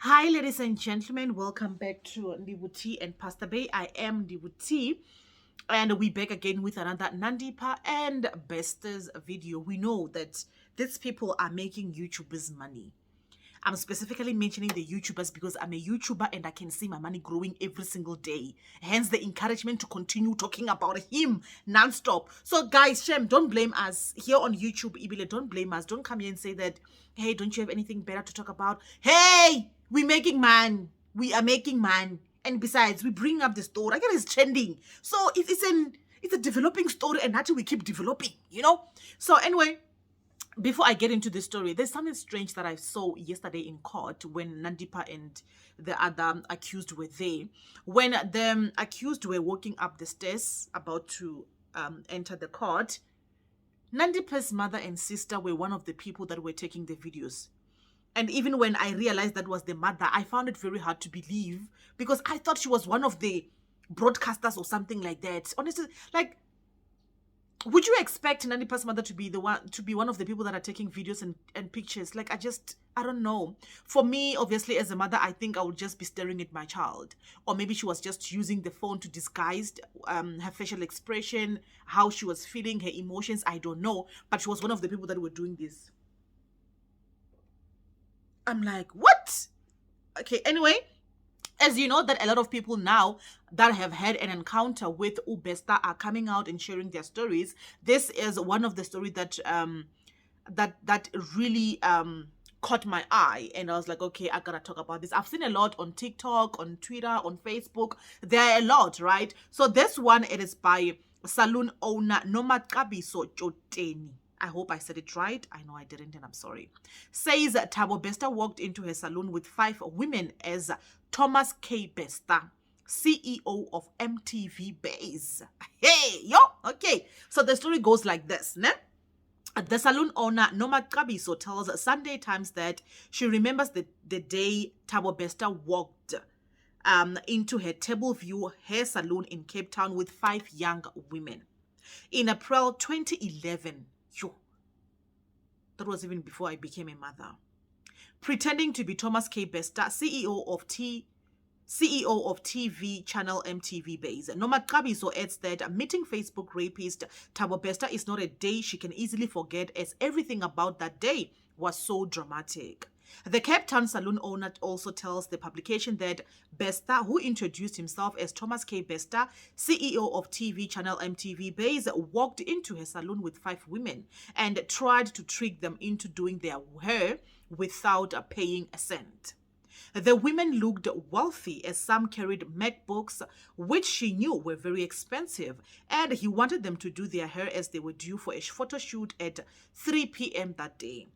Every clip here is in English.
Hi, ladies and gentlemen. Welcome back to Ndibuti and Pastor Bay. I am Ndibuti, and we back again with another Nandipa and Bester's video. We know that these people are making YouTubers money. I'm specifically mentioning the YouTubers because I'm a YouTuber and I can see my money growing every single day. Hence the encouragement to continue talking about him non-stop. So guys, Shem, don't blame us here on YouTube. Ibile, don't blame us. Don't come here and say that, hey, don't you have anything better to talk about? Hey, we making man. We are making man. And besides, we bring up the story. I guess it's trending. So it's a developing story and actually we keep developing. So anyway, before I get into the story, there's something strange that I saw yesterday in court when Nandipa and the other accused were there. When the accused were walking up the stairs about to enter the court, Nandipa's mother and sister were one of the people that were taking the videos. And even when I realized that was the mother, I found it very hard to believe because I thought she was one of the broadcasters or something like that. Honestly, like, would you expect Nandipa's mother to be one of the people that are taking videos and pictures? Like, I don't know. For me, obviously, as a mother, I think I would just be staring at my child. Or maybe she was just using the phone to disguise her facial expression, how she was feeling, her emotions. I don't know. But she was one of the people that were doing this. I'm like, what? Okay, anyway, as you know that a lot of people now that have had an encounter with Ubesta are coming out and sharing their stories. This is one of the stories that really caught my eye, and I was like, okay, I gotta talk about this. I've seen a lot on TikTok, on Twitter, on Facebook. There are a lot, right? So this one, it is by saloon owner Nomakabiso Choteni. I hope I said it right. I know I didn't, and I'm sorry. Says Thabo Bester walked into her salon with 5 women as Thomas K. Bester, CEO of MTV Base. Hey, yo, okay. So the story goes like this, ne? The salon owner, Noma Kabiso, tells Sunday Times that she remembers the day Thabo Bester walked into her Table View hair salon in Cape Town with 5 young women. In April 2011, that was even before I became a mother. Pretending to be Thomas K. Bester, CEO of TV channel MTV Base. Nomad Kabiso adds that meeting Facebook rapist Thabo Bester is not a day she can easily forget, as everything about that day was so dramatic. The Cape Town saloon owner also tells the publication that Bester, who introduced himself as Thomas K. Bester, CEO of TV channel MTV Base, walked into her salon with 5 women and tried to trick them into doing their hair without paying a cent. The women looked wealthy, as some carried MacBooks, which she knew were very expensive, and he wanted them to do their hair as they were due for a photo shoot at 3 p.m. that day.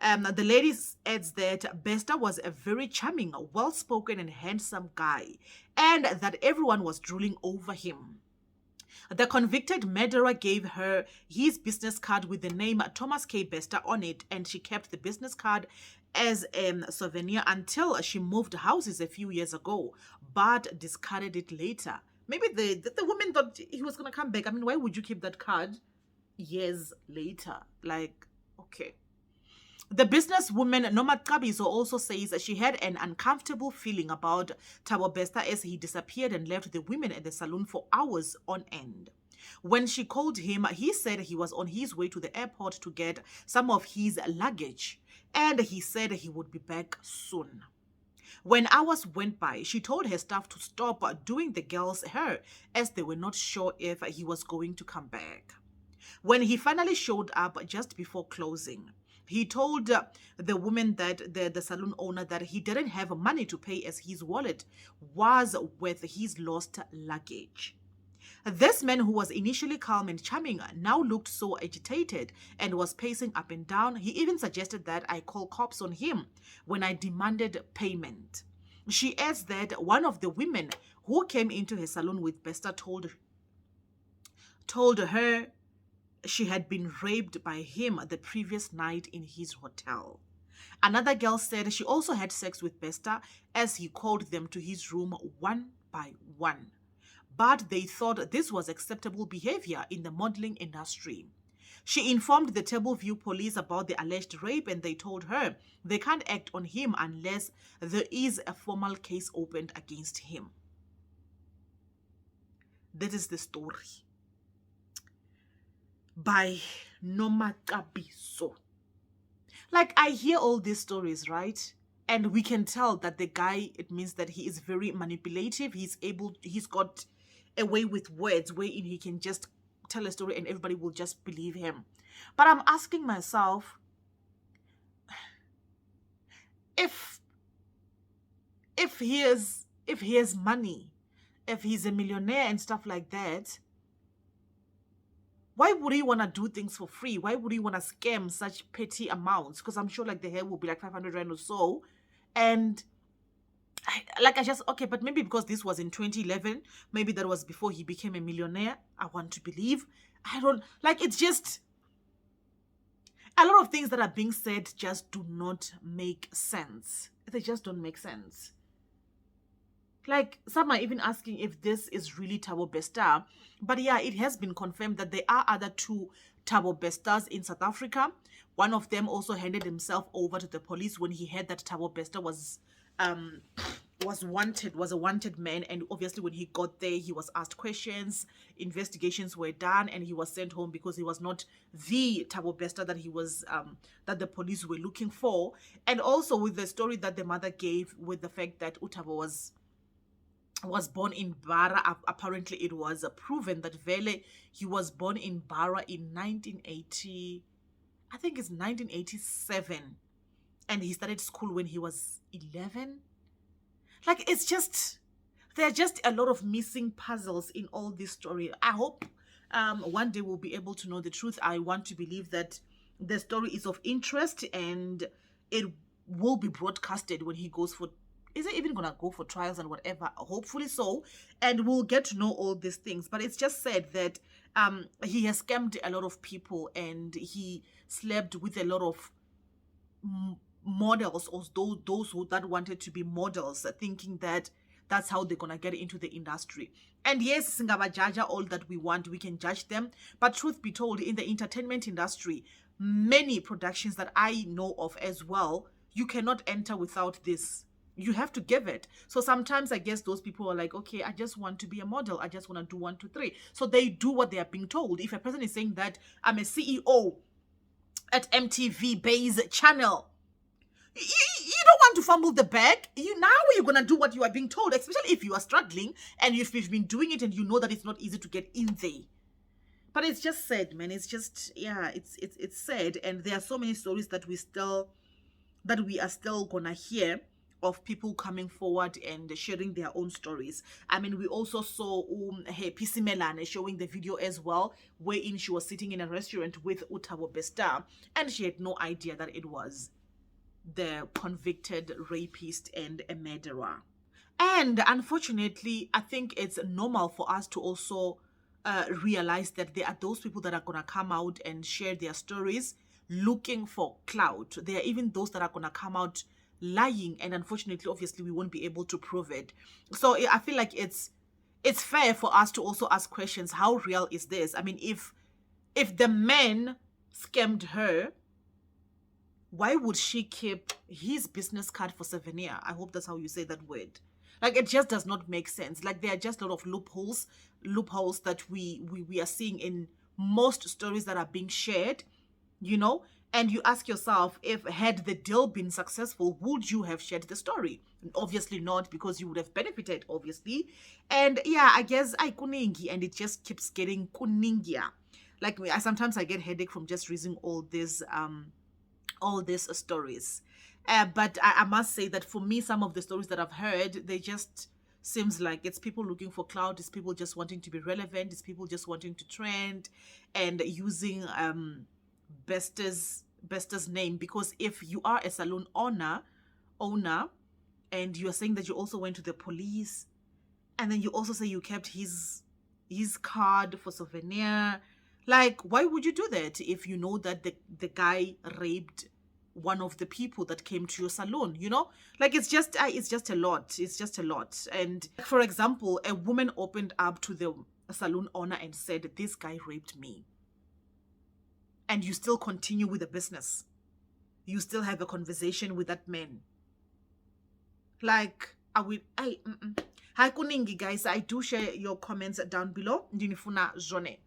The lady adds that Bester was a very charming, well-spoken and handsome guy, and that everyone was drooling over him. The convicted murderer gave her his business card with the name Thomas K. Bester on it, and she kept the business card as a souvenir until she moved houses a few years ago, but discarded it later. Maybe the woman thought he was going to come back. I mean, why would you keep that card years later? Like, okay. The businesswoman Noma Kabiso also says that she had an uncomfortable feeling about Thabo Bester as he disappeared and left the women at the salon for hours on end. When she called him, he said he was on his way to the airport to get some of his luggage, and he said he would be back soon. When hours went by, she told her staff to stop doing the girls' hair as they were not sure if he was going to come back. When he finally showed up just before closing, he told the woman that the salon owner that he didn't have money to pay as his wallet was with his lost luggage. This man, who was initially calm and charming, now looked so agitated and was pacing up and down. He even suggested that I call cops on him when I demanded payment. She adds that one of the women who came into her salon with Bester told her she had been raped by him the previous night in his hotel. Another girl said she also had sex with Bester as he called them to his room one by one. But they thought this was acceptable behavior in the modeling industry. She informed the Tableview police about the alleged rape, and they told her they can't act on him unless there is a formal case opened against him. That is the story by Nomakabiso. Like, I hear all these stories, right? And we can tell that the guy, it means that he is very manipulative. He's got a way with words wherein he can just tell a story and everybody will just believe him. But I'm asking myself, if he has money, if he's a millionaire and stuff like that, why would he want to do things for free? Why would he want to scam such petty amounts? Because I'm sure like the hair will be like 500 rand or so. And okay, but maybe because this was in 2011, maybe that was before he became a millionaire. I want to believe. I don't, like, it's just, a lot of things that are being said just do not make sense. They just don't make sense. Like, some are even asking if this is really Thabo Bester. But yeah, it has been confirmed that there are other two Thabo Besters in South Africa. One of them also handed himself over to the police when he heard that Thabo Bester was a wanted man. And obviously when he got there, he was asked questions, investigations were done, and he was sent home because he was not the Thabo Bester that he was that the police were looking for. And also with the story that the mother gave, with the fact that Thabo was born in Bara. Apparently it was proven that Vele, he was born in Bara in 1980, I think it's 1987, and he started school when he was 11. Like, it's just, there are just a lot of missing puzzles in all this story. I hope one day we'll be able to know the truth. I want to believe that the story is of interest and it will be broadcasted when he goes for, is it even gonna go for trials and whatever? Hopefully so. And we'll get to know all these things. But it's just said that he has scammed a lot of people and he slept with a lot of models, or those who that wanted to be models, thinking that that's how they're gonna get into the industry. And yes, singaba jaja all that we want, we can judge them. But truth be told, in the entertainment industry, many productions that I know of as well, you cannot enter without this. You have to give it. So sometimes I guess those people are like, okay, I just want to be a model. I just want to do 1, 2, 3. So they do what they are being told. If a person is saying that I'm a CEO at MTV Base channel, you don't want to fumble the bag. Now you're going to do what you are being told, especially if you are struggling and if you've been doing it and you know that it's not easy to get in there. But it's just sad, man. It's just, yeah, it's sad. And there are so many stories that we are still gonna hear of people coming forward and sharing their own stories. I mean, we also saw hey, PC Melane showing the video as well, wherein she was sitting in a restaurant with Thabo Bester, and she had no idea that it was the convicted rapist and a murderer. And unfortunately, I think it's normal for us to also realize that there are those people that are gonna come out and share their stories looking for clout. There are even those that are gonna come out lying, and unfortunately, obviously, we won't be able to prove it. So I feel like it's fair for us to also ask questions. How real is this? I mean, if the man scammed her, why would she keep his business card for souvenir? I hope that's how you say that word. Like, it just does not make sense. Like, there are just a lot of loopholes that we are seeing in most stories that are being shared, you know. And you ask yourself, if had the deal been successful, would you have shared the story? Obviously not, because you would have benefited, obviously. And yeah, I guess I kuningi, and it just keeps getting kuningia. Like, sometimes I get headache from just reading all these stories. But I must say that for me, some of the stories that I've heard, they just seems like it's people looking for clout, it's people just wanting to be relevant, it's people just wanting to trend and using Bester's name. Because if you are a salon owner and you're saying that you also went to the police, and then you also say you kept his card for souvenir, like, why would you do that if you know that the guy raped one of the people that came to your salon, you know? Like, it's just a lot. It's just a lot. And for example, a woman opened up to the salon owner and said, this guy raped me. and you still continue with the business. You still have a conversation with that man. Like, Hi kuningi guys, I do share your comments down below. Ndinifuna zone.